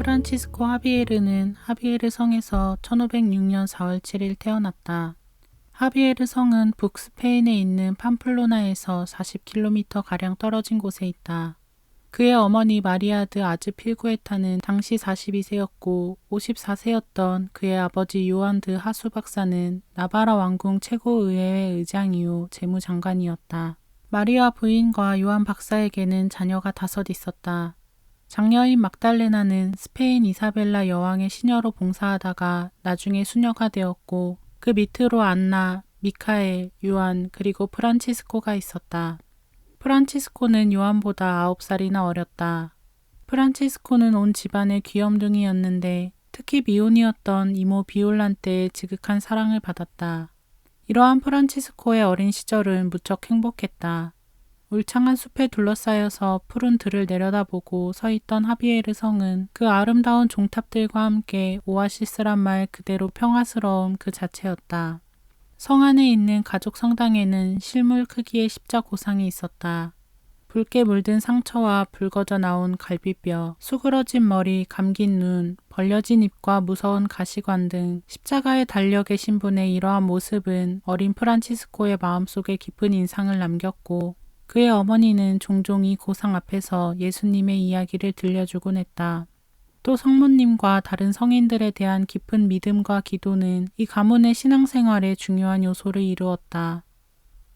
프란치스코 하비에르는 하비에르 성에서 1506년 4월 7일 태어났다. 하비에르 성은 북스페인에 있는 팜플로나에서 40km가량 떨어진 곳에 있다. 그의 어머니 마리아드 아즈필구에타는 당시 42세였고 54세였던 그의 아버지 요한 드 하수 박사는 나바라 왕궁 최고의회의 의장이요 재무장관이었다. 마리아 부인과 요한 박사에게는 자녀가 5 있었다. 장녀인 막달레나는 스페인 이사벨라 여왕의 시녀로 봉사하다가 나중에 수녀가 되었고 그 밑으로 안나, 미카엘, 요한 그리고 프란치스코가 있었다. 프란치스코는 요한보다 9살이나 어렸다. 프란치스코는 온 집안의 귀염둥이였는데 특히 미혼이었던 이모 비올란테의 지극한 사랑을 받았다. 이러한 프란치스코의 어린 시절은 무척 행복했다. 울창한 숲에 둘러싸여서 푸른 들을 내려다보고 서있던 하비에르 성은 그 아름다운 종탑들과 함께 오아시스란 말 그대로 평화스러움 그 자체였다. 성 안에 있는 가족 성당에는 실물 크기의 십자 고상이 있었다. 붉게 물든 상처와 붉어져 나온 갈비뼈, 수그러진 머리, 감긴 눈, 벌려진 입과 무서운 가시관 등 십자가에 달려 계신 분의 이러한 모습은 어린 프란치스코의 마음속에 깊은 인상을 남겼고 그의 어머니는 종종 이 고상 앞에서 예수님의 이야기를 들려주곤 했다. 또 성모님과 다른 성인들에 대한 깊은 믿음과 기도는 이 가문의 신앙생활의 중요한 요소를 이루었다.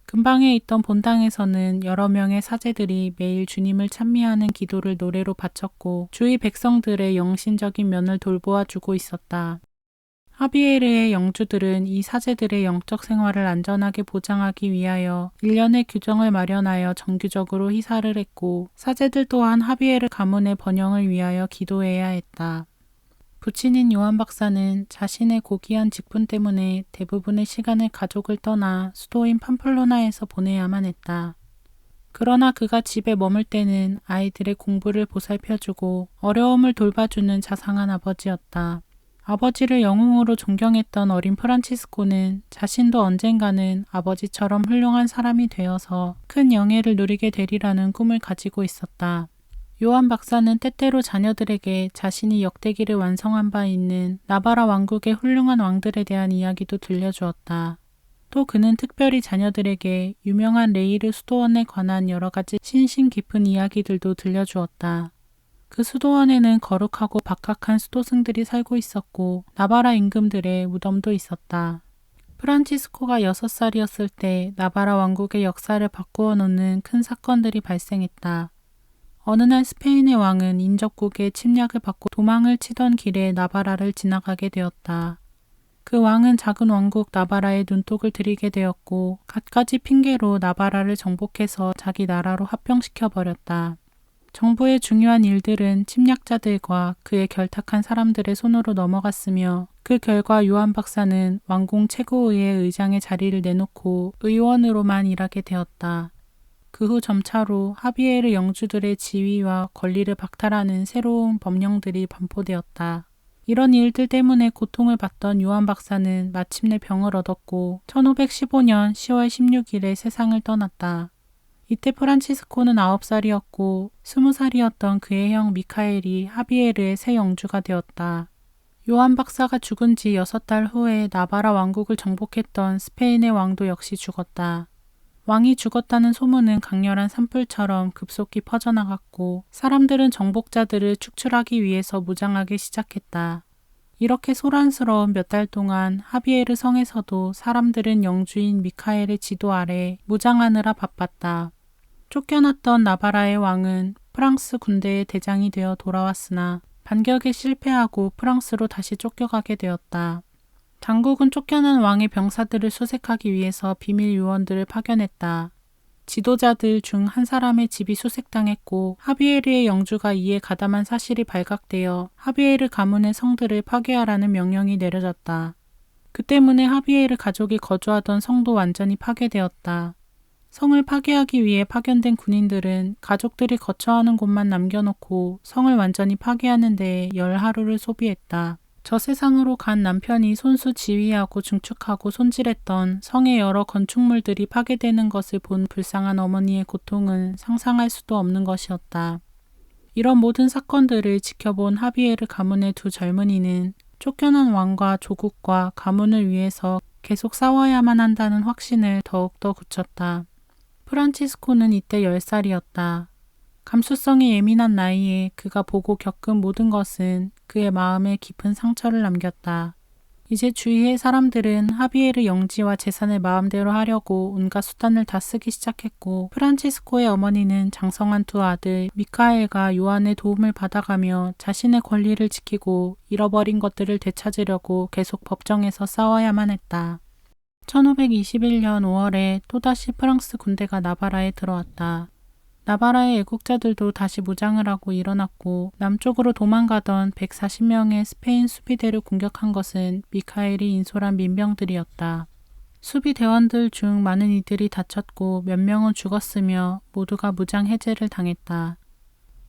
근방에 있던 본당에서는 여러 명의 사제들이 매일 주님을 찬미하는 기도를 노래로 바쳤고 주위 백성들의 영신적인 면을 돌보아 주고 있었다. 하비에르의 영주들은 이 사제들의 영적 생활을 안전하게 보장하기 위하여 일련의 규정을 마련하여 정기적으로 희사를 했고 사제들 또한 하비에르 가문의 번영을 위하여 기도해야 했다. 부친인 요한 박사는 자신의 고귀한 직분 때문에 대부분의 시간을 가족을 떠나 수도인 팜플로나에서 보내야만 했다. 그러나 그가 집에 머물 때는 아이들의 공부를 보살펴주고 어려움을 돌봐주는 자상한 아버지였다. 아버지를 영웅으로 존경했던 어린 프란치스코는 자신도 언젠가는 아버지처럼 훌륭한 사람이 되어서 큰 영예를 누리게 되리라는 꿈을 가지고 있었다. 요한 박사는 때때로 자녀들에게 자신이 역대기를 완성한 바 있는 나바라 왕국의 훌륭한 왕들에 대한 이야기도 들려주었다. 또 그는 특별히 자녀들에게 유명한 레이르 수도원에 관한 여러 가지 신신 깊은 이야기들도 들려주었다. 그 수도원에는 거룩하고 박학한 수도승들이 살고 있었고 나바라 임금들의 무덤도 있었다. 프란치스코가 6살이었을 때 나바라 왕국의 역사를 바꾸어 놓는 큰 사건들이 발생했다. 어느 날 스페인의 왕은 인접국의 침략을 받고 도망을 치던 길에 나바라를 지나가게 되었다. 그 왕은 작은 왕국 나바라에 눈독을 들이게 되었고 갖가지 핑계로 나바라를 정복해서 자기 나라로 합병시켜 버렸다. 정부의 중요한 일들은 침략자들과 그의 결탁한 사람들의 손으로 넘어갔으며 그 결과 요한 박사는 왕궁 최고의회 의장의 자리를 내놓고 의원으로만 일하게 되었다. 그 후 점차로 하비에르 영주들의 지위와 권리를 박탈하는 새로운 법령들이 반포되었다. 이런 일들 때문에 고통을 받던 요한 박사는 마침내 병을 얻었고 1515년 10월 16일에 세상을 떠났다. 이때 프란치스코는 9살이었고 20살이었던 그의 형 미카엘이 하비에르의 새 영주가 되었다. 요한 박사가 죽은 지 6달 후에 나바라 왕국을 정복했던 스페인의 왕도 역시 죽었다. 왕이 죽었다는 소문은 강렬한 산불처럼 급속히 퍼져나갔고 사람들은 정복자들을 축출하기 위해서 무장하기 시작했다. 이렇게 소란스러운 몇 달 동안 하비에르 성에서도 사람들은 영주인 미카엘의 지도 아래 무장하느라 바빴다. 쫓겨났던 나바라의 왕은 프랑스 군대의 대장이 되어 돌아왔으나 반격에 실패하고 프랑스로 다시 쫓겨가게 되었다. 당국은 쫓겨난 왕의 병사들을 수색하기 위해서 비밀 요원들을 파견했다. 지도자들 중 한 사람의 집이 수색당했고 하비에르의 영주가 이에 가담한 사실이 발각되어 하비에르 가문의 성들을 파괴하라는 명령이 내려졌다. 그 때문에 하비에르 가족이 거주하던 성도 완전히 파괴되었다. 성을 파괴하기 위해 파견된 군인들은 가족들이 거처하는 곳만 남겨놓고 성을 완전히 파괴하는 데에 10하루를 소비했다. 저 세상으로 간 남편이 손수 지휘하고 중축하고 손질했던 성의 여러 건축물들이 파괴되는 것을 본 불쌍한 어머니의 고통은 상상할 수도 없는 것이었다. 이런 모든 사건들을 지켜본 하비에르 가문의 두 젊은이는 쫓겨난 왕과 조국과 가문을 위해서 계속 싸워야만 한다는 확신을 더욱더 굳혔다. 프란치스코는 이때 10살이었다. 감수성이 예민한 나이에 그가 보고 겪은 모든 것은 그의 마음에 깊은 상처를 남겼다. 이제 주위의 사람들은 하비에르 영지와 재산을 마음대로 하려고 온갖 수단을 다 쓰기 시작했고, 프란치스코의 어머니는 장성한 두 아들 미카엘과 요한의 도움을 받아가며 자신의 권리를 지키고 잃어버린 것들을 되찾으려고 계속 법정에서 싸워야만 했다. 1521년 5월에 또다시 프랑스 군대가 나바라에 들어왔다. 나바라의 애국자들도 다시 무장을 하고 일어났고, 남쪽으로 도망가던 140명의 스페인 수비대를 공격한 것은 미카엘이 인솔한 민병들이었다. 수비대원들 중 많은 이들이 다쳤고 몇 명은 죽었으며 모두가 무장 해제를 당했다.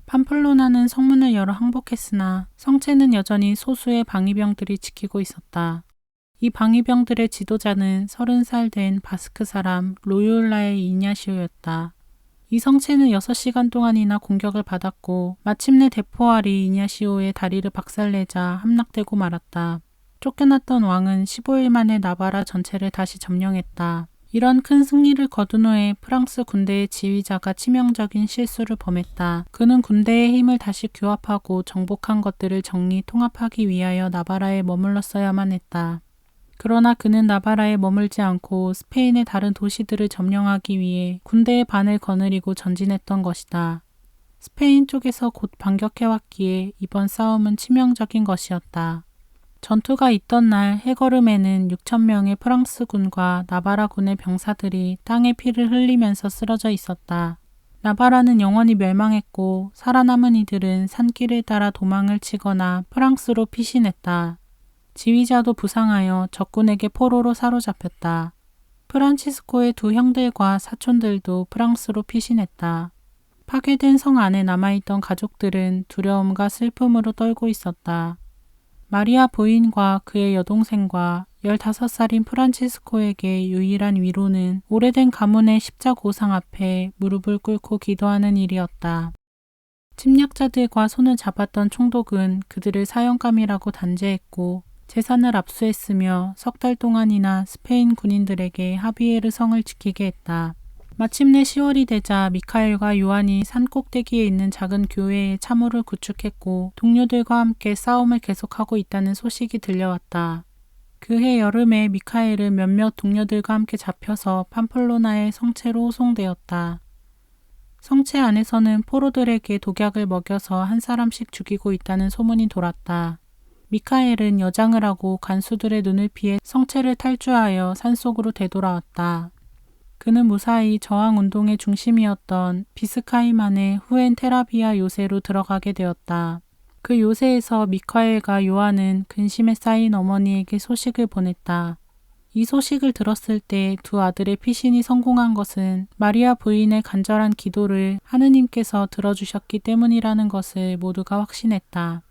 팜플로나는 성문을 열어 항복했으나 성체는 여전히 소수의 방위병들이 지키고 있었다. 이 방위병들의 지도자는 30살 된 바스크 사람 로요올라의 이냐시오였다. 이 성체는 6시간 동안이나 공격을 받았고 마침내 대포알이 이냐시오의 다리를 박살내자 함락되고 말았다. 쫓겨났던 왕은 15일 만에 나바라 전체를 다시 점령했다. 이런 큰 승리를 거둔 후에 프랑스 군대의 지휘자가 치명적인 실수를 범했다. 그는 군대의 힘을 다시 규합하고 정복한 것들을 정리 통합하기 위하여 나바라에 머물렀어야만 했다. 그러나 그는 나바라에 머물지 않고 스페인의 다른 도시들을 점령하기 위해 군대의 반을 거느리고 전진했던 것이다. 스페인 쪽에서 곧 반격해왔기에 이번 싸움은 치명적인 것이었다. 전투가 있던 날 해거름에는 6,000명의 프랑스군과 나바라군의 병사들이 땅에 피를 흘리면서 쓰러져 있었다. 나바라는 영원히 멸망했고 살아남은 이들은 산길을 따라 도망을 치거나 프랑스로 피신했다. 지휘자도 부상하여 적군에게 포로로 사로잡혔다. 프란치스코의 두 형들과 사촌들도 프랑스로 피신했다. 파괴된 성 안에 남아있던 가족들은 두려움과 슬픔으로 떨고 있었다. 마리아 부인과 그의 여동생과 15살인 프란치스코에게 유일한 위로는 오래된 가문의 십자고상 앞에 무릎을 꿇고 기도하는 일이었다. 침략자들과 손을 잡았던 총독은 그들을 사형감이라고 단죄했고 재산을 압수했으며 석 달 동안이나 스페인 군인들에게 하비에르 성을 지키게 했다. 마침내 10월이 되자 미카엘과 요한이 산 꼭대기에 있는 작은 교회에 참호를 구축했고 동료들과 함께 싸움을 계속하고 있다는 소식이 들려왔다. 그해 여름에 미카엘은 몇몇 동료들과 함께 잡혀서 팜플로나의 성체로 호송되었다. 성체 안에서는 포로들에게 독약을 먹여서 한 사람씩 죽이고 있다는 소문이 돌았다. 미카엘은 여장을 하고 간수들의 눈을 피해 성체를 탈주하여 산속으로 되돌아왔다. 그는 무사히 저항운동의 중심이었던 비스카이만의 후엔테라비아 요새로 들어가게 되었다. 그 요새에서 미카엘과 요한은 근심에 쌓인 어머니에게 소식을 보냈다. 이 소식을 들었을 때 두 아들의 피신이 성공한 것은 마리아 부인의 간절한 기도를 하느님께서 들어주셨기 때문이라는 것을 모두가 확신했다.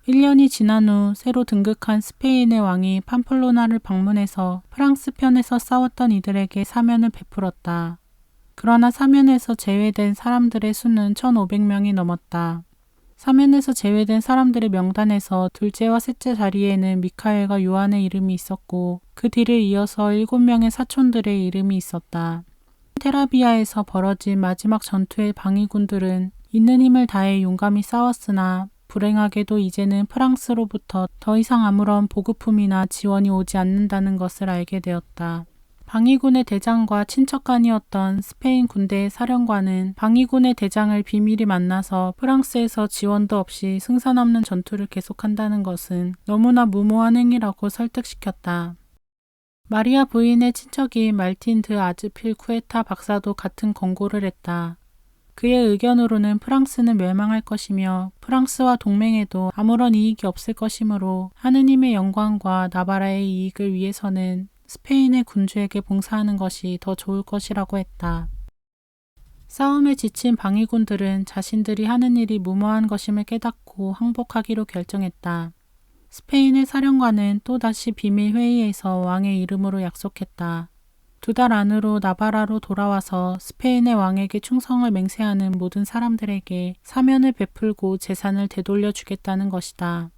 1년이 지난 후 새로 등극한 스페인의 왕이 팜플로나를 방문해서 프랑스 편에서 싸웠던 이들에게 사면을 베풀었다. 그러나 사면에서 제외된 사람들의 수는 1,500명이 넘었다. 사면에서 제외된 사람들의 명단에서 둘째와 셋째 자리에는 미카엘과 요한의 이름이 있었고 그 뒤를 이어서 7명의 사촌들의 이름이 있었다. 테라비아에서 벌어진 마지막 전투의 방위군들은 있는 힘을 다해 용감히 싸웠으나 불행하게도 이제는 프랑스로부터 더 이상 아무런 보급품이나 지원이 오지 않는다는 것을 알게 되었다. 방위군의 대장과 친척간이었던 스페인 군대의 사령관은 방위군의 대장을 비밀히 만나서 프랑스에서 지원도 없이 승산 없는 전투를 계속한다는 것은 너무나 무모한 행위라고 설득시켰다. 마리아 부인의 친척인 말틴 드 아즈필 쿠에타 박사도 같은 권고를 했다. 그의 의견으로는 프랑스는 멸망할 것이며 프랑스와 동맹에도 아무런 이익이 없을 것이므로 하느님의 영광과 나바라의 이익을 위해서는 스페인의 군주에게 봉사하는 것이 더 좋을 것이라고 했다. 싸움에 지친 방위군들은 자신들이 하는 일이 무모한 것임을 깨닫고 항복하기로 결정했다. 스페인의 사령관은 또다시 비밀 회의에서 왕의 이름으로 약속했다. 2달 안으로 나바라로 돌아와서 스페인의 왕에게 충성을 맹세하는 모든 사람들에게 사면을 베풀고 재산을 되돌려 주겠다는 것이다.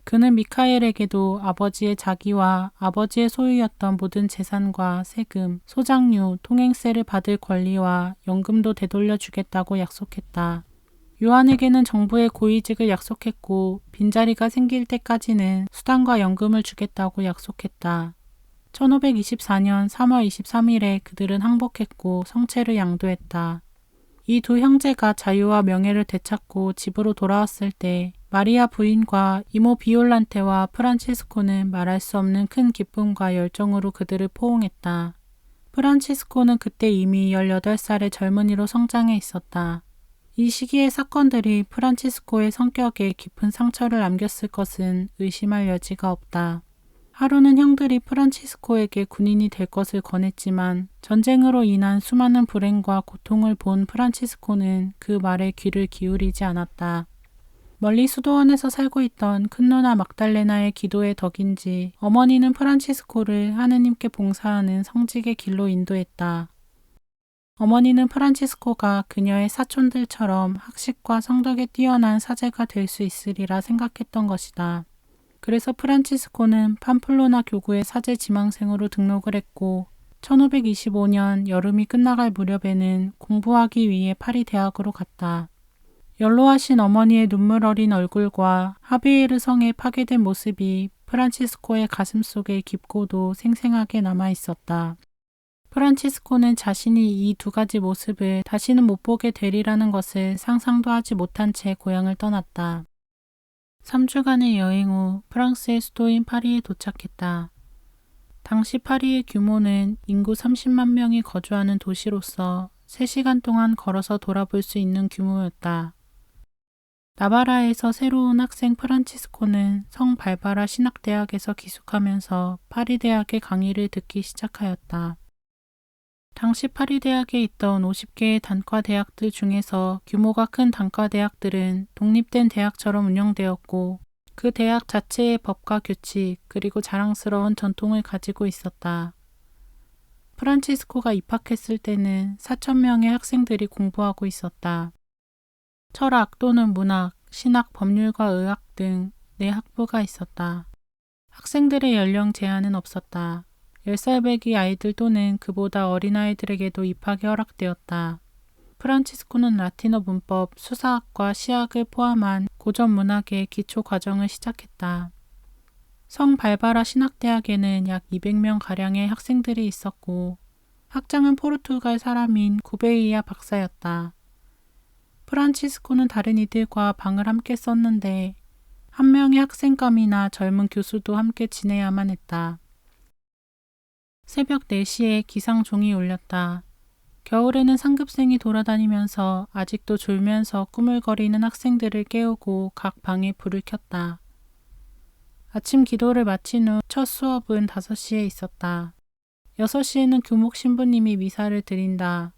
그는 미카엘에게도 아버지의 자기와 아버지의 소유였던 모든 재산과 세금, 소장료, 통행세를 받을 권리와 연금도 되돌려 주겠다고 약속했다. 요한에게는 정부의 고위직을 약속했고 빈자리가 생길 때까지는 수당과 연금을 주겠다고 약속했다. 1524년 3월 23일에 그들은 항복했고 성체를 양도했다. 이 두 형제가 자유와 명예를 되찾고 집으로 돌아왔을 때 마리아 부인과 이모 비올란테와 프란치스코는 말할 수 없는 큰 기쁨과 열정으로 그들을 포옹했다. 프란치스코는 그때 이미 18살의 젊은이로 성장해 있었다. 이 시기의 사건들이 프란치스코의 성격에 깊은 상처를 남겼을 것은 의심할 여지가 없다. 하루는 형들이 프란치스코에게 군인이 될 것을 권했지만 전쟁으로 인한 수많은 불행과 고통을 본 프란치스코는 그 말에 귀를 기울이지 않았다. 멀리 수도원에서 살고 있던 큰누나 막달레나의 기도의 덕인지 어머니는 프란치스코를 하느님께 봉사하는 성직의 길로 인도했다. 어머니는 프란치스코가 그녀의 사촌들처럼 학식과 성덕에 뛰어난 사제가 될 수 있으리라 생각했던 것이다. 그래서 프란치스코는 팜플로나 교구의 사제 지망생으로 등록을 했고 1525년 여름이 끝나갈 무렵에는 공부하기 위해 파리 대학으로 갔다. 연로하신 어머니의 눈물 어린 얼굴과 하비에르 성의 파괴된 모습이 프란치스코의 가슴속에 깊고도 생생하게 남아 있었다. 프란치스코는 자신이 이 두 가지 모습을 다시는 못 보게 되리라는 것을 상상도 하지 못한 채 고향을 떠났다. 3주간의 여행 후 프랑스의 수도인 파리에 도착했다. 당시 파리의 규모는 인구 30만 명이 거주하는 도시로서 3시간 동안 걸어서 돌아볼 수 있는 규모였다. 나바라에서 새로 온 학생 프란치스코는 성 발바라 신학대학에서 기숙하면서 파리 대학의 강의를 듣기 시작하였다. 당시 파리 대학에 있던 50개의 단과 대학들 중에서 규모가 큰 단과 대학들은 독립된 대학처럼 운영되었고 그 대학 자체의 법과 규칙 그리고 자랑스러운 전통을 가지고 있었다. 프란치스코가 입학했을 때는 4,000명의 학생들이 공부하고 있었다. 철학 또는 문학, 신학, 법률과 의학 등 4학부가 있었다. 학생들의 연령 제한은 없었다. 10살 배기 아이들 또는 그보다 어린 아이들에게도 입학이 허락되었다. 프란치스코는 라틴어 문법, 수사학과 시학을 포함한 고전 문학의 기초 과정을 시작했다. 성 발바라 신학대학에는 약 200명가량의 학생들이 있었고 학장은 포르투갈 사람인 구베이아 박사였다. 프란치스코는 다른 이들과 방을 함께 썼는데 한 명의 학생감이나 젊은 교수도 함께 지내야만 했다. 새벽 4시에 기상종이 울렸다. 겨울에는 상급생이 돌아다니면서 아직도 졸면서 꾸물거리는 학생들을 깨우고 각 방에 불을 켰다. 아침 기도를 마친 후 첫 수업은 5시에 있었다. 6시에는 교목 신부님이 미사를 드린다.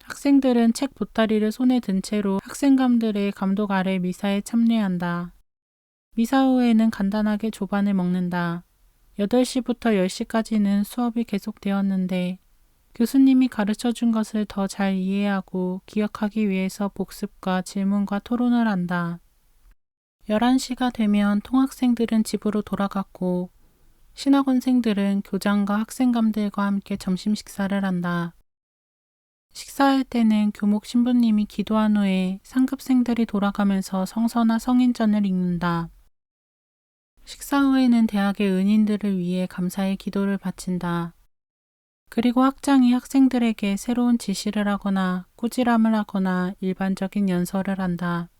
학생들은 책 보따리를 손에 든 채로 학생감들의 감독 아래 미사에 참여한다. 미사 후에는 간단하게 조반을 먹는다. 8시부터 10시까지는 수업이 계속되었는데 교수님이 가르쳐준 것을 더 잘 이해하고 기억하기 위해서 복습과 질문과 토론을 한다. 11시가 되면 통학생들은 집으로 돌아갔고 신학원생들은 교장과 학생감들과 함께 점심 식사를 한다. 식사할 때는 교목 신부님이 기도한 후에 상급생들이 돌아가면서 성서나 성인전을 읽는다. 식사 후에는 대학의 은인들을 위해 감사의 기도를 바친다. 그리고 학장이 학생들에게 새로운 지시를 하거나 꾸지람을 하거나 일반적인 연설을 한다.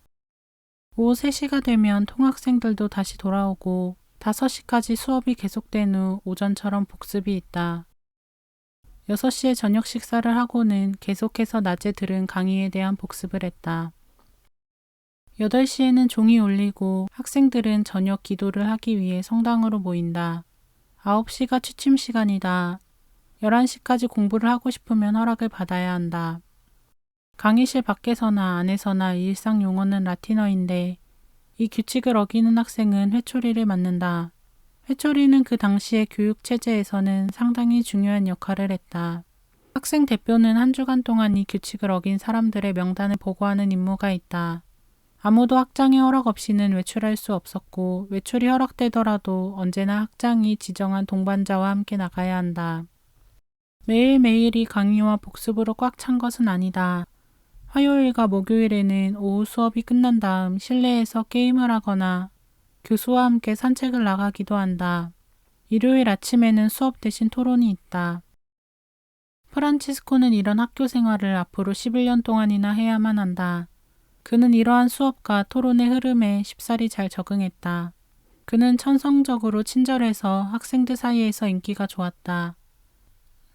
오후 3시가 되면 통학생들도 다시 돌아오고 5시까지 수업이 계속된 후 오전처럼 복습이 있다. 6시에 저녁 식사를 하고는 계속해서 낮에 들은 강의에 대한 복습을 했다. 8시에는 종이 울리고 학생들은 저녁 기도를 하기 위해 성당으로 모인다. 9시가 취침 시간이다. 11시까지 공부를 하고 싶으면 허락을 받아야 한다. 강의실 밖에서나 안에서나 일상 용어는 라틴어인데 이 규칙을 어기는 학생은 회초리를 맞는다. 회초리는 그 당시의 교육 체제에서는 상당히 중요한 역할을 했다. 학생 대표는 한 주간 동안 이 규칙을 어긴 사람들의 명단을 보고하는 임무가 있다. 아무도 학장의 허락 없이는 외출할 수 없었고 외출이 허락되더라도 언제나 학장이 지정한 동반자와 함께 나가야 한다. 매일매일이 강의와 복습으로 꽉 찬 것은 아니다. 화요일과 목요일에는 오후 수업이 끝난 다음 실내에서 게임을 하거나 교수와 함께 산책을 나가기도 한다. 일요일 아침에는 수업 대신 토론이 있다. 프란치스코는 이런 학교 생활을 앞으로 11년 동안이나 해야만 한다. 그는 이러한 수업과 토론의 흐름에 쉽사리 잘 적응했다. 그는 천성적으로 친절해서 학생들 사이에서 인기가 좋았다.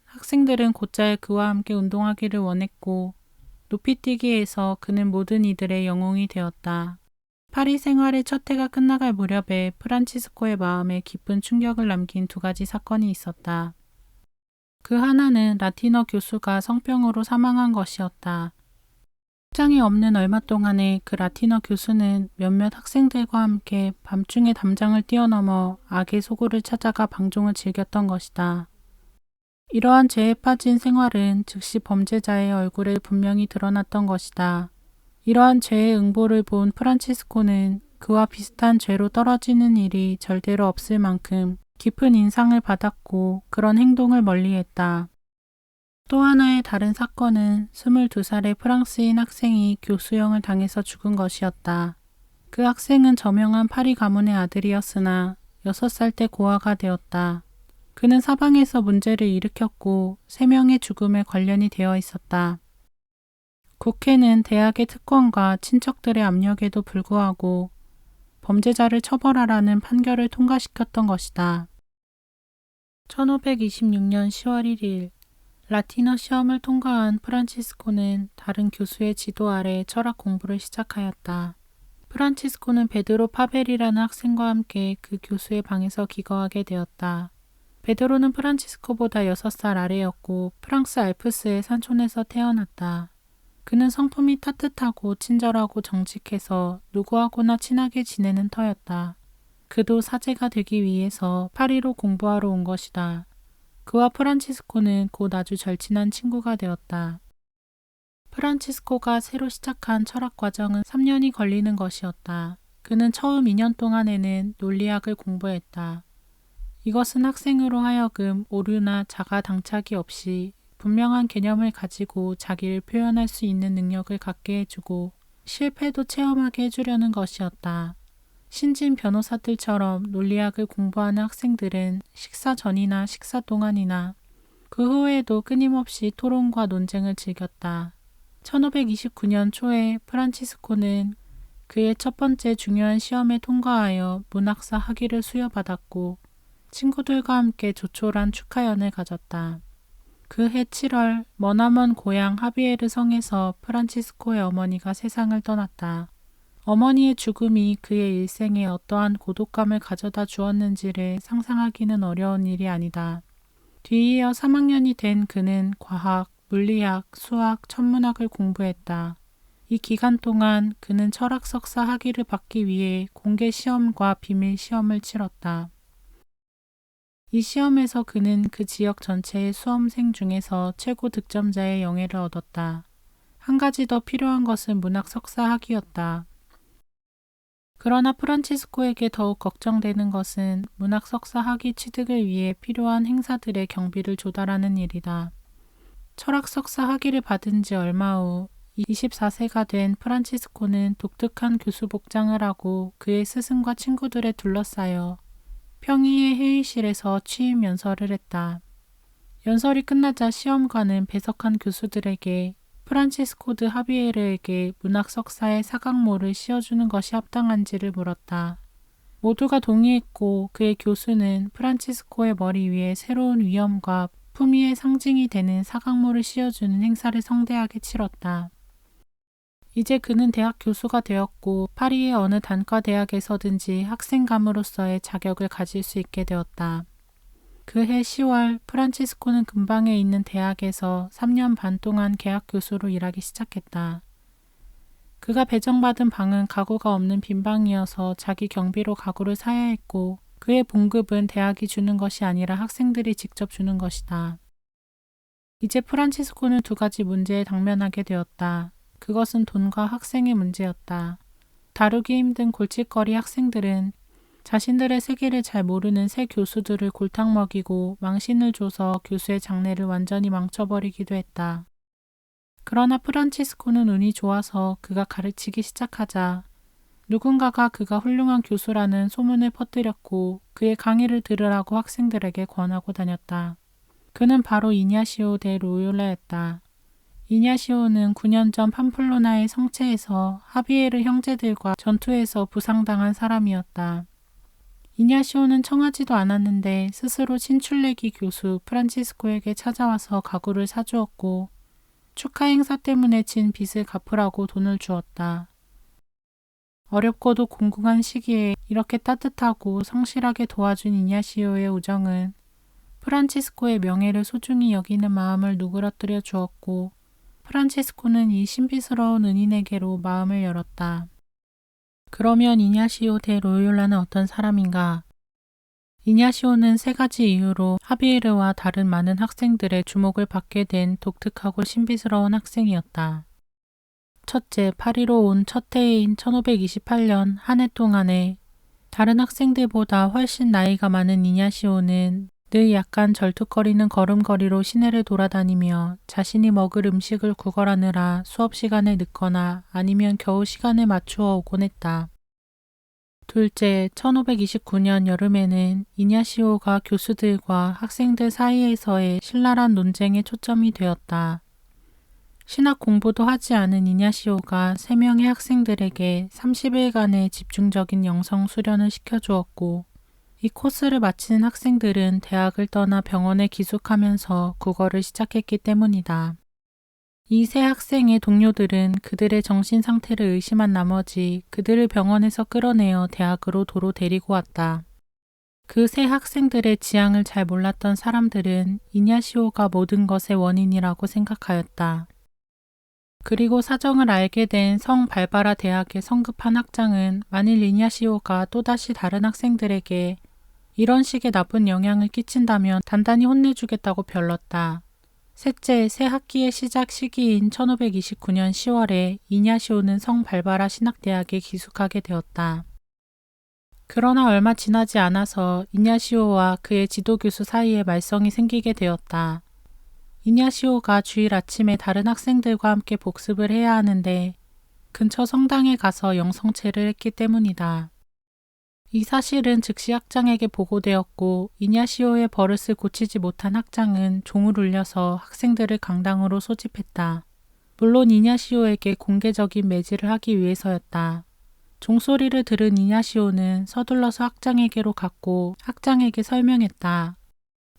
학생들은 곧잘 그와 함께 운동하기를 원했고 높이뛰기에서 그는 모든 이들의 영웅이 되었다. 파리 생활의 첫 해가 끝나갈 무렵에 프란치스코의 마음에 깊은 충격을 남긴 두 가지 사건이 있었다. 그 하나는 라틴어 교수가 성병으로 사망한 것이었다. 학장이 없는 얼마 동안에 그 라틴어 교수는 몇몇 학생들과 함께 밤중에 담장을 뛰어넘어 악의 소굴을 찾아가 방종을 즐겼던 것이다. 이러한 죄에 빠진 생활은 즉시 범죄자의 얼굴에 분명히 드러났던 것이다. 이러한 죄의 응보를 본 프란치스코는 그와 비슷한 죄로 떨어지는 일이 절대로 없을 만큼 깊은 인상을 받았고 그런 행동을 멀리했다. 또 하나의 다른 사건은 22살의 프랑스인 학생이 교수형을 당해서 죽은 것이었다. 그 학생은 저명한 파리 가문의 아들이었으나 6살 때 고아가 되었다. 그는 사방에서 문제를 일으켰고 3명의 죽음에 관련이 되어 있었다. 국회는 대학의 특권과 친척들의 압력에도 불구하고 범죄자를 처벌하라는 판결을 통과시켰던 것이다. 1526년 10월 1일 라틴어 시험을 통과한 프란치스코는 다른 교수의 지도 아래 철학 공부를 시작하였다. 프란치스코는 베드로 파벨이라는 학생과 함께 그 교수의 방에서 기거하게 되었다. 베드로는 프란치스코보다 6살 아래였고 프랑스 알프스의 산촌에서 태어났다. 그는 성품이 따뜻하고 친절하고 정직해서 누구하고나 친하게 지내는 터였다. 그도 사제가 되기 위해서 파리로 공부하러 온 것이다. 그와 프란치스코는 곧 아주 절친한 친구가 되었다. 프란치스코가 새로 시작한 철학 과정은 3년이 걸리는 것이었다. 그는 처음 2년 동안에는 논리학을 공부했다. 이것은 학생으로 하여금 오류나 자가 당착이 없이 분명한 개념을 가지고 자기를 표현할 수 있는 능력을 갖게 해주고 실패도 체험하게 해주려는 것이었다. 신진 변호사들처럼 논리학을 공부하는 학생들은 식사 전이나 식사 동안이나 그 후에도 끊임없이 토론과 논쟁을 즐겼다. 1529년 초에 프란치스코는 그의 첫 번째 중요한 시험에 통과하여 문학사 학위를 수여받았고 친구들과 함께 조촐한 축하연을 가졌다. 그해 7월 머나먼 고향 하비에르 성에서 프란치스코의 어머니가 세상을 떠났다. 어머니의 죽음이 그의 일생에 어떠한 고독감을 가져다 주었는지를 상상하기는 어려운 일이 아니다. 뒤이어 3학년이 된 그는 과학, 물리학, 수학, 천문학을 공부했다. 이 기간 동안 그는 철학 석사 학위를 받기 위해 공개 시험과 비밀 시험을 치렀다. 이 시험에서 그는 그 지역 전체의 수험생 중에서 최고 득점자의 영예를 얻었다. 한 가지 더 필요한 것은 문학 석사 학위였다. 그러나 프란치스코에게 더욱 걱정되는 것은 문학 석사 학위 취득을 위해 필요한 행사들의 경비를 조달하는 일이다. 철학 석사 학위를 받은 지 얼마 후 24세가 된 프란치스코는 독특한 교수 복장을 하고 그의 스승과 친구들에 둘러싸여 평의의 회의실에서 취임 연설을 했다. 연설이 끝나자 시험관은 배석한 교수들에게 프란치스코 드 하비에르에게 문학 석사의 사각모를 씌워주는 것이 합당한지를 물었다. 모두가 동의했고 그의 교수는 프란치스코의 머리 위에 새로운 위엄과 품위의 상징이 되는 사각모를 씌워주는 행사를 성대하게 치렀다. 이제 그는 대학 교수가 되었고 파리의 어느 단과 대학에서든지 학생감으로서의 자격을 가질 수 있게 되었다. 그해 10월 프란치스코는 근방에 있는 대학에서 3년 반 동안 개학 교수로 일하기 시작했다. 그가 배정받은 방은 가구가 없는 빈방이어서 자기 경비로 가구를 사야 했고 그의 봉급은 대학이 주는 것이 아니라 학생들이 직접 주는 것이다. 이제 프란치스코는 두 가지 문제에 당면하게 되었다. 그것은 돈과 학생의 문제였다. 다루기 힘든 골칫거리 학생들은 자신들의 세계를 잘 모르는 새 교수들을 골탕 먹이고 망신을 줘서 교수의 장래를 완전히 망쳐버리기도 했다. 그러나 프란치스코는 운이 좋아서 그가 가르치기 시작하자 누군가가 그가 훌륭한 교수라는 소문을 퍼뜨렸고 그의 강의를 들으라고 학생들에게 권하고 다녔다. 그는 바로 이냐시오 데 로욜라였다. 이냐시오는 9년 전 팜플로나의 성체에서 하비에르 형제들과 전투에서 부상당한 사람이었다. 이냐시오는 청하지도 않았는데 스스로 친출내기 교수 프란치스코에게 찾아와서 가구를 사주었고 축하 행사 때문에 진 빚을 갚으라고 돈을 주었다. 어렵고도 공공한 시기에 이렇게 따뜻하고 성실하게 도와준 이냐시오의 우정은 프란치스코의 명예를 소중히 여기는 마음을 누그러뜨려 주었고 프란치스코는 이 신비스러운 은인에게로 마음을 열었다. 그러면 이냐시오 데 로욜라는 어떤 사람인가? 이냐시오는 세 가지 이유로 하비에르와 다른 많은 학생들의 주목을 받게 된 독특하고 신비스러운 학생이었다. 첫째, 파리로 온 첫 해인 1528년 한 해 동안에 다른 학생들보다 훨씬 나이가 많은 이냐시오는 늘 약간 절뚝거리는 걸음걸이로 시내를 돌아다니며 자신이 먹을 음식을 구걸하느라 수업 시간에 늦거나 아니면 겨우 시간에 맞추어 오곤 했다. 둘째, 1529년 여름에는 이냐시오가 교수들과 학생들 사이에서의 신랄한 논쟁에 초점이 되었다. 신학 공부도 하지 않은 이냐시오가 3명의 학생들에게 30일간의 집중적인 영성 수련을 시켜주었고 이 코스를 마친 학생들은 대학을 떠나 병원에 기숙하면서 국어를 시작했기 때문이다. 이 세 학생의 동료들은 그들의 정신 상태를 의심한 나머지 그들을 병원에서 끌어내어 대학으로 도로 데리고 왔다. 그 세 학생들의 지향을 잘 몰랐던 사람들은 이냐시오가 모든 것의 원인이라고 생각하였다. 그리고 사정을 알게 된 성 발바라 대학의 성급한 학장은 만일 이냐시오가 또다시 다른 학생들에게 이런 식의 나쁜 영향을 끼친다면 단단히 혼내주겠다고 별렀다. 셋째, 새 학기의 시작 시기인 1529년 10월에 이냐시오는 성 발바라 신학대학에 기숙하게 되었다. 그러나 얼마 지나지 않아서 이냐시오와 그의 지도교수 사이에 말썽이 생기게 되었다. 이냐시오가 주일 아침에 다른 학생들과 함께 복습을 해야 하는데 근처 성당에 가서 영성체를 했기 때문이다. 이 사실은 즉시 학장에게 보고되었고 이냐시오의 버릇을 고치지 못한 학장은 종을 울려서 학생들을 강당으로 소집했다. 물론 이냐시오에게 공개적인 매질을 하기 위해서였다. 종소리를 들은 이냐시오는 서둘러서 학장에게로 갔고 학장에게 설명했다.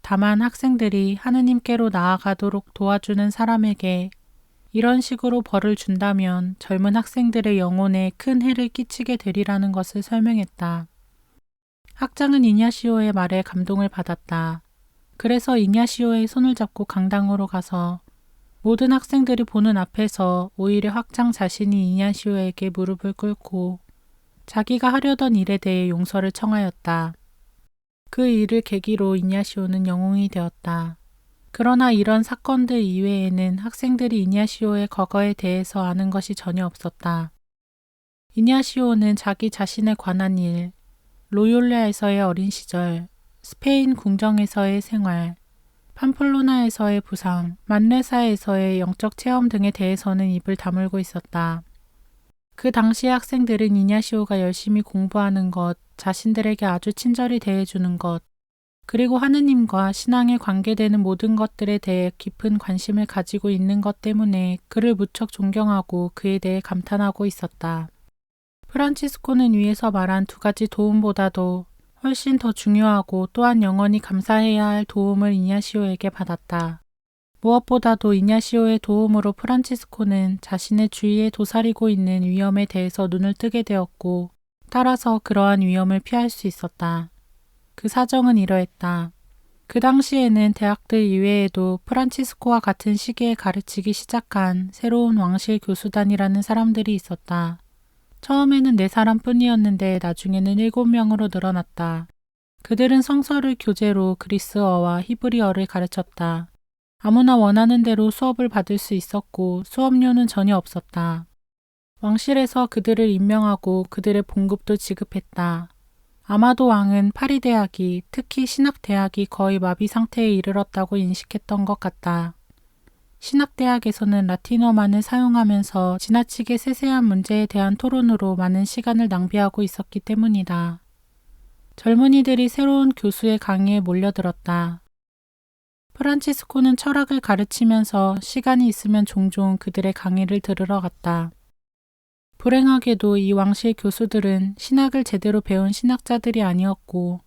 다만 학생들이 하느님께로 나아가도록 도와주는 사람에게 이런 식으로 벌을 준다면 젊은 학생들의 영혼에 큰 해를 끼치게 되리라는 것을 설명했다. 학장은 이냐시오의 말에 감동을 받았다. 그래서 이냐시오의 손을 잡고 강당으로 가서 모든 학생들이 보는 앞에서 오히려 학장 자신이 이냐시오에게 무릎을 꿇고 자기가 하려던 일에 대해 용서를 청하였다. 그 일을 계기로 이냐시오는 영웅이 되었다. 그러나 이런 사건들 이외에는 학생들이 이냐시오의 과거에 대해서 아는 것이 전혀 없었다. 이냐시오는 자기 자신에 관한 일, 로욜라에서의 어린 시절, 스페인 궁정에서의 생활, 팜플로나에서의 부상, 만레사에서의 영적 체험 등에 대해서는 입을 다물고 있었다. 그 당시의 학생들은 이냐시오가 열심히 공부하는 것, 자신들에게 아주 친절히 대해주는 것, 그리고 하느님과 신앙에 관계되는 모든 것들에 대해 깊은 관심을 가지고 있는 것 때문에 그를 무척 존경하고 그에 대해 감탄하고 있었다. 프란치스코는 위에서 말한 두 가지 도움보다도 훨씬 더 중요하고 또한 영원히 감사해야 할 도움을 이냐시오에게 받았다. 무엇보다도 이냐시오의 도움으로 프란치스코는 자신의 주위에 도사리고 있는 위험에 대해서 눈을 뜨게 되었고 따라서 그러한 위험을 피할 수 있었다. 그 사정은 이러했다. 그 당시에는 대학들 이외에도 프란치스코와 같은 시기에 가르치기 시작한 새로운 왕실 교수단이라는 사람들이 있었다. 처음에는 4사람뿐이었는데 나중에는 7명으로 늘어났다. 그들은 성서를 교재로 그리스어와 히브리어를 가르쳤다. 아무나 원하는 대로 수업을 받을 수 있었고 수업료는 전혀 없었다. 왕실에서 그들을 임명하고 그들의 봉급도 지급했다. 아마도 왕은 파리 대학이, 특히 신학대학이 거의 마비 상태에 이르렀다고 인식했던 것 같다. 신학대학에서는 라틴어만을 사용하면서 지나치게 세세한 문제에 대한 토론으로 많은 시간을 낭비하고 있었기 때문이다. 젊은이들이 새로운 교수의 강의에 몰려들었다. 프란치스코는 철학을 가르치면서 시간이 있으면 종종 그들의 강의를 들으러 갔다. 불행하게도 이 왕실 교수들은 신학을 제대로 배운 신학자들이 아니었고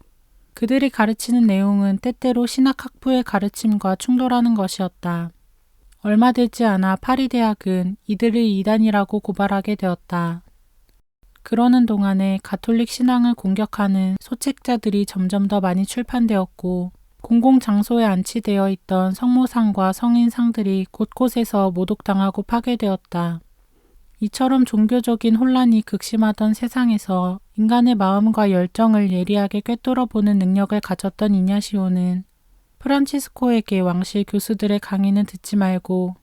그들이 가르치는 내용은 때때로 신학학부의 가르침과 충돌하는 것이었다. 얼마 되지 않아 파리 대학은 이들을 이단이라고 고발하게 되었다. 그러는 동안에 가톨릭 신앙을 공격하는 소책자들이 점점 더 많이 출판되었고 공공장소에 안치되어 있던 성모상과 성인상들이 곳곳에서 모독당하고 파괴되었다. 이처럼 종교적인 혼란이 극심하던 세상에서 인간의 마음과 열정을 예리하게 꿰뚫어보는 능력을 가졌던 이냐시오는 프란치스코에게 왕실 교수들의 강의는 듣지 말고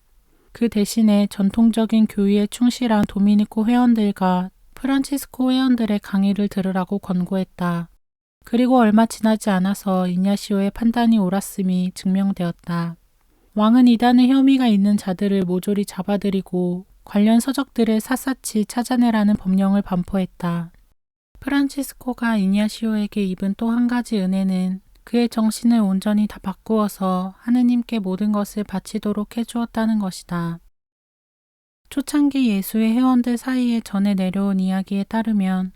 그 대신에 전통적인 교의에 충실한 도미니코 회원들과 프란치스코 회원들의 강의를 들으라고 권고했다. 그리고 얼마 지나지 않아서 이냐시오의 판단이 옳았음이 증명되었다. 왕은 이단의 혐의가 있는 자들을 모조리 잡아들이고 관련 서적들을 샅샅이 찾아내라는 법령을 반포했다. 프란치스코가 이냐시오에게 입은 또 한 가지 은혜는 그의 정신을 온전히 다 바꾸어서 하느님께 모든 것을 바치도록 해주었다는 것이다. 초창기 예수의 회원들 사이에 전해 내려온 이야기에 따르면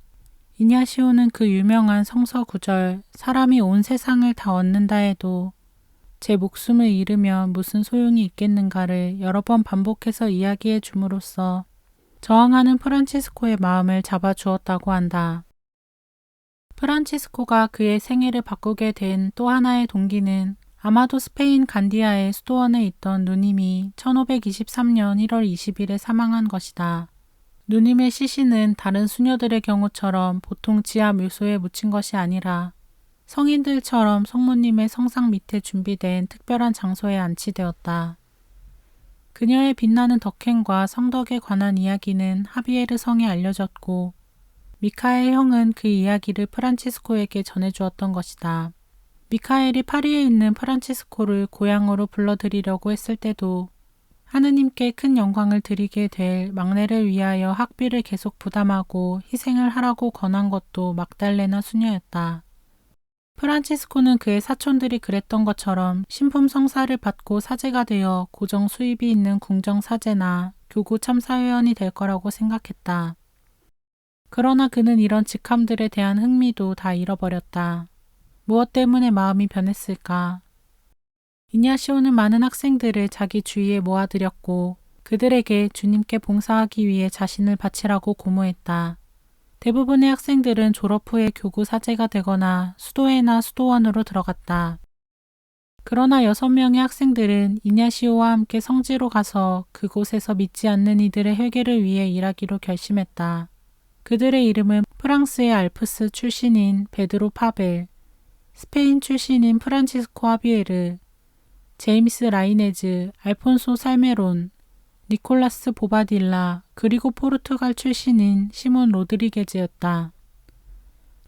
이냐시오는 그 유명한 성서 구절 사람이 온 세상을 다 얻는다 해도 제 목숨을 잃으면 무슨 소용이 있겠는가를 여러 번 반복해서 이야기해 줌으로써 저항하는 프란치스코의 마음을 잡아주었다고 한다. 프란치스코가 그의 생애를 바꾸게 된 또 하나의 동기는 아마도 스페인 간디아의 수도원에 있던 누님이 1523년 1월 20일에 사망한 것이다. 누님의 시신은 다른 수녀들의 경우처럼 보통 지하 묘소에 묻힌 것이 아니라 성인들처럼 성모님의 성상 밑에 준비된 특별한 장소에 안치되었다. 그녀의 빛나는 덕행과 성덕에 관한 이야기는 하비에르 성에 알려졌고 미카엘 형은 그 이야기를 프란치스코에게 전해주었던 것이다. 미카엘이 파리에 있는 프란치스코를 고향으로 불러들이려고 했을 때도 하느님께 큰 영광을 드리게 될 막내를 위하여 학비를 계속 부담하고 희생을 하라고 권한 것도 막달레나 수녀였다. 프란치스코는 그의 사촌들이 그랬던 것처럼 신품 성사를 받고 사제가 되어 고정 수입이 있는 궁정 사제나 교구 참사회원이 될 거라고 생각했다. 그러나 그는 이런 직함들에 대한 흥미도 다 잃어버렸다. 무엇 때문에 마음이 변했을까? 이냐시오는 많은 학생들을 자기 주위에 모아들였고 그들에게 주님께 봉사하기 위해 자신을 바치라고 고무했다. 대부분의 학생들은 졸업 후에 교구 사제가 되거나 수도회나 수도원으로 들어갔다. 그러나 6명의 학생들은 이냐시오와 함께 성지로 가서 그곳에서 믿지 않는 이들의 회개를 위해 일하기로 결심했다. 그들의 이름은 프랑스의 알프스 출신인 베드로 파벨, 스페인 출신인 프란치스코 하비에르, 제임스 라이네즈, 알폰소 살메론, 니콜라스 보바딜라, 그리고 포르투갈 출신인 시몬 로드리게즈였다.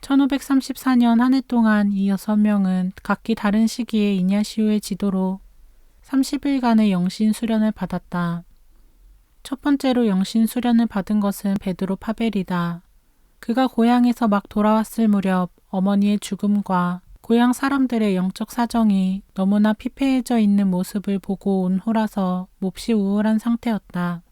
1534년 한 해 동안 이 6명은 각기 다른 시기에 이냐시오의 지도로 30일간의 영신 수련을 받았다. 첫 번째로 영신 수련을 받은 것은 베드로 파벨이다. 그가 고향에서 막 돌아왔을 무렵 어머니의 죽음과 고향 사람들의 영적 사정이 너무나 피폐해져 있는 모습을 보고 온 후라서 몹시 우울한 상태였다.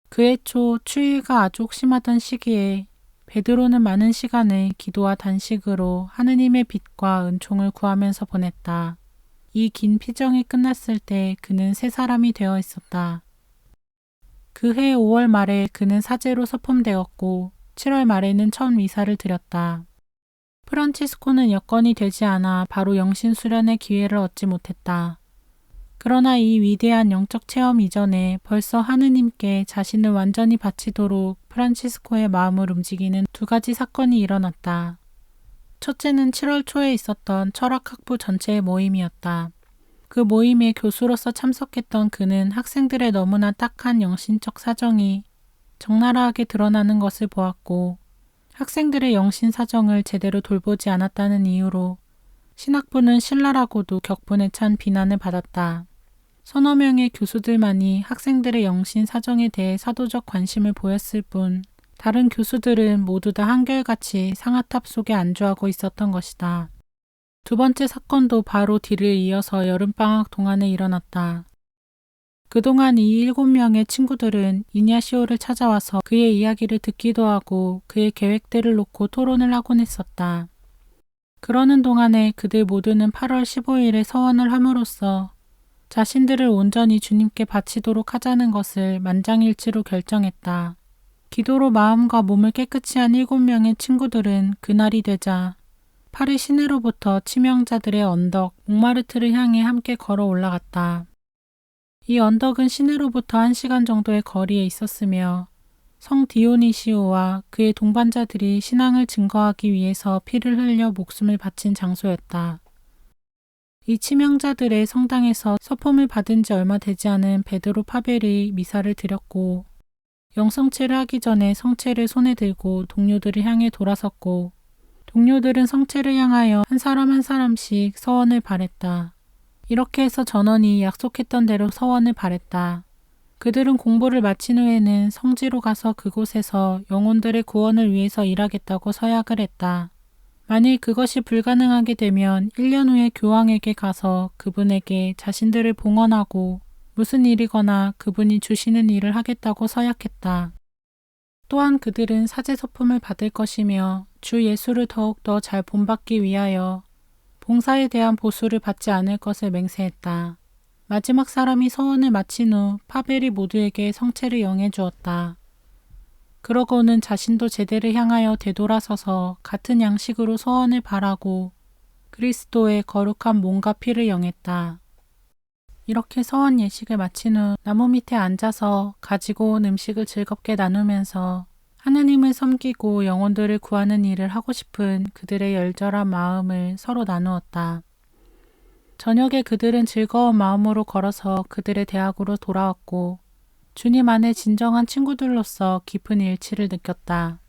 그해 초 추위가 아주 심하던 시기에 베드로는 많은 시간을 기도와 단식으로 하느님의 빛과 은총을 구하면서 보냈다. 이 긴 피정이 끝났을 때 그는 새 사람이 되어 있었다. 그해 5월 말에 그는 사제로 서품되었고 7월 말에는 첫 미사를 드렸다. 프란치스코는 여건이 되지 않아 바로 영신 수련의 기회를 얻지 못했다. 그러나 이 위대한 영적 체험 이전에 벌써 하느님께 자신을 완전히 바치도록 프란치스코의 마음을 움직이는 두 가지 사건이 일어났다. 첫째는 7월 초에 있었던 철학학부 전체의 모임이었다. 그 모임에 교수로서 참석했던 그는 학생들의 너무나 딱한 영신적 사정이 적나라하게 드러나는 것을 보았고, 학생들의 영신 사정을 제대로 돌보지 않았다는 이유로 신학부는 신랄하고도 격분에 찬 비난을 받았다. 서너 명의 교수들만이 학생들의 영신 사정에 대해 사도적 관심을 보였을 뿐, 다른 교수들은 모두 다 한결같이 상아탑 속에 안주하고 있었던 것이다. 두 번째 사건도 바로 뒤를 이어서 여름방학 동안에 일어났다. 그동안 이 7명의 친구들은 이냐시오를 찾아와서 그의 이야기를 듣기도 하고 그의 계획들을 놓고 토론을 하곤 했었다. 그러는 동안에 그들 모두는 8월 15일에 서원을 함으로써 자신들을 온전히 주님께 바치도록 하자는 것을 만장일치로 결정했다. 기도로 마음과 몸을 깨끗이 한 7명의 친구들은 그날이 되자 파리 시내로부터 치명자들의 언덕 몽마르트를 향해 함께 걸어 올라갔다. 이 언덕은 시내로부터 1시간 정도의 거리에 있었으며 성 디오니시오와 그의 동반자들이 신앙을 증거하기 위해서 피를 흘려 목숨을 바친 장소였다. 이 치명자들의 성당에서 서품을 받은 지 얼마 되지 않은 베드로 파벨이 미사를 드렸고, 영성체를 하기 전에 성체를 손에 들고 동료들을 향해 돌아섰고, 동료들은 성체를 향하여 한 사람 한 사람씩 서원을 바랬다. 이렇게 해서 전원이 약속했던 대로 서원을 바랬다. 그들은 공부를 마친 후에는 성지로 가서 그곳에서 영혼들의 구원을 위해서 일하겠다고 서약을 했다. 만일 그것이 불가능하게 되면 1년 후에 교황에게 가서 그분에게 자신들을 봉헌하고 무슨 일이거나 그분이 주시는 일을 하겠다고 서약했다. 또한 그들은 사제서품을 받을 것이며 주 예수를 더욱더 잘 본받기 위하여 봉사에 대한 보수를 받지 않을 것을 맹세했다. 마지막 사람이 서원을 마친 후 파벨이 모두에게 성체를 영해 주었다. 그러고는 자신도 제대를 향하여 되돌아서서 같은 양식으로 서원을 바라고 그리스도의 거룩한 몸과 피를 영했다. 이렇게 서원 예식을 마친 후 나무 밑에 앉아서 가지고 온 음식을 즐겁게 나누면서 하느님을 섬기고 영혼들을 구하는 일을 하고 싶은 그들의 열절한 마음을 서로 나누었다. 저녁에 그들은 즐거운 마음으로 걸어서 그들의 대학으로 돌아왔고 주님 안에 진정한 친구들로서 깊은 일치를 느꼈다.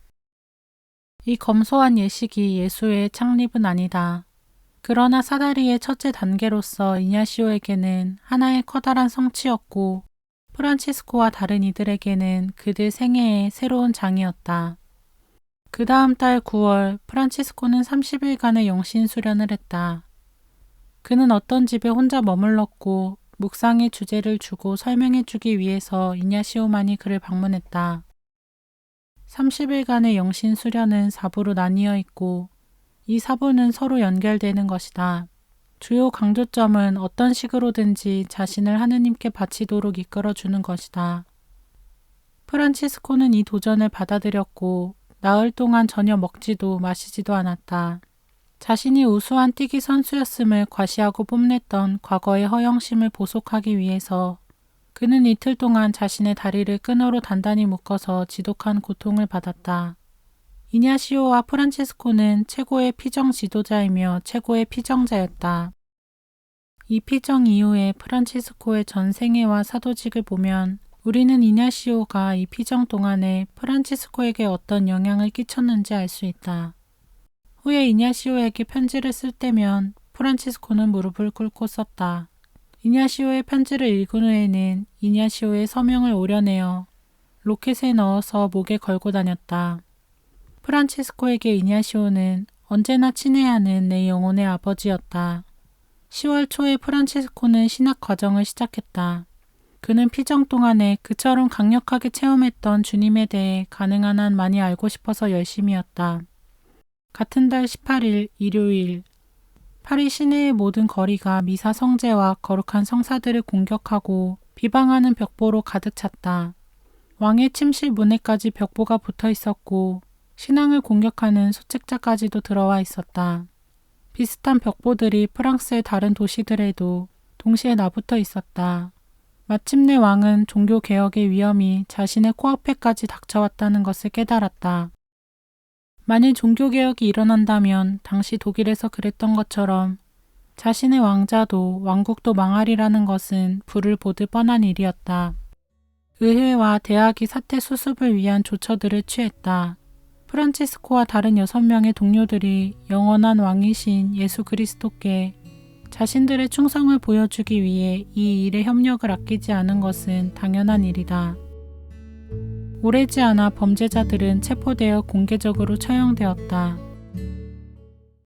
이 검소한 예식이 예수의 창립은 아니다. 그러나 사다리의 첫째 단계로서 이냐시오에게는 하나의 커다란 성취였고 프란치스코와 다른 이들에게는 그들 생애의 새로운 장이었다. 그 다음 달 9월 프란치스코는 30일간의 영신 수련을 했다. 그는 어떤 집에 혼자 머물렀고 묵상의 주제를 주고 설명해 주기 위해서 이냐시오만이 그를 방문했다. 30일간의 영신 수련은 4부로 나뉘어 있고 이 4부는 서로 연결되는 것이다. 주요 강조점은 어떤 식으로든지 자신을 하느님께 바치도록 이끌어주는 것이다. 프란치스코는 이 도전을 받아들였고 나흘 동안 전혀 먹지도 마시지도 않았다. 자신이 우수한 뛰기 선수였음을 과시하고 뽐냈던 과거의 허영심을 보속하기 위해서 그는 이틀 동안 자신의 다리를 끈으로 단단히 묶어서 지독한 고통을 받았다. 이냐시오와 프란치스코는 최고의 피정 지도자이며 최고의 피정자였다. 이 피정 이후에 프란치스코의 전 생애와 사도직을 보면 우리는 이냐시오가 이 피정 동안에 프란치스코에게 어떤 영향을 끼쳤는지 알 수 있다. 후에 이냐시오에게 편지를 쓸 때면 프란치스코는 무릎을 꿇고 썼다. 이냐시오의 편지를 읽은 후에는 이냐시오의 서명을 오려내어 로켓에 넣어서 목에 걸고 다녔다. 프란치스코에게 이냐시오는 언제나 친해야 하는 내 영혼의 아버지였다. 10월 초에 프란치스코는 신학 과정을 시작했다. 그는 피정 동안에 그처럼 강력하게 체험했던 주님에 대해 가능한 한 많이 알고 싶어서 열심이었다. 같은 달 18일 일요일, 파리 시내의 모든 거리가 미사 성제와 거룩한 성사들을 공격하고 비방하는 벽보로 가득 찼다. 왕의 침실 문에까지 벽보가 붙어 있었고 신앙을 공격하는 소책자까지도 들어와 있었다. 비슷한 벽보들이 프랑스의 다른 도시들에도 동시에 나붙어 있었다. 마침내 왕은 종교개혁의 위험이 자신의 코앞에까지 닥쳐왔다는 것을 깨달았다. 만일 종교개혁이 일어난다면 당시 독일에서 그랬던 것처럼 자신의 왕자도 왕국도 망하리라는 것은 불을 보듯 뻔한 일이었다. 의회와 대학이 사태 수습을 위한 조처들을 취했다. 프란치스코와 다른 6명의 동료들이 영원한 왕이신 예수 그리스도께 자신들의 충성을 보여주기 위해 이 일에 협력을 아끼지 않은 것은 당연한 일이다. 오래지 않아 범죄자들은 체포되어 공개적으로 처형되었다.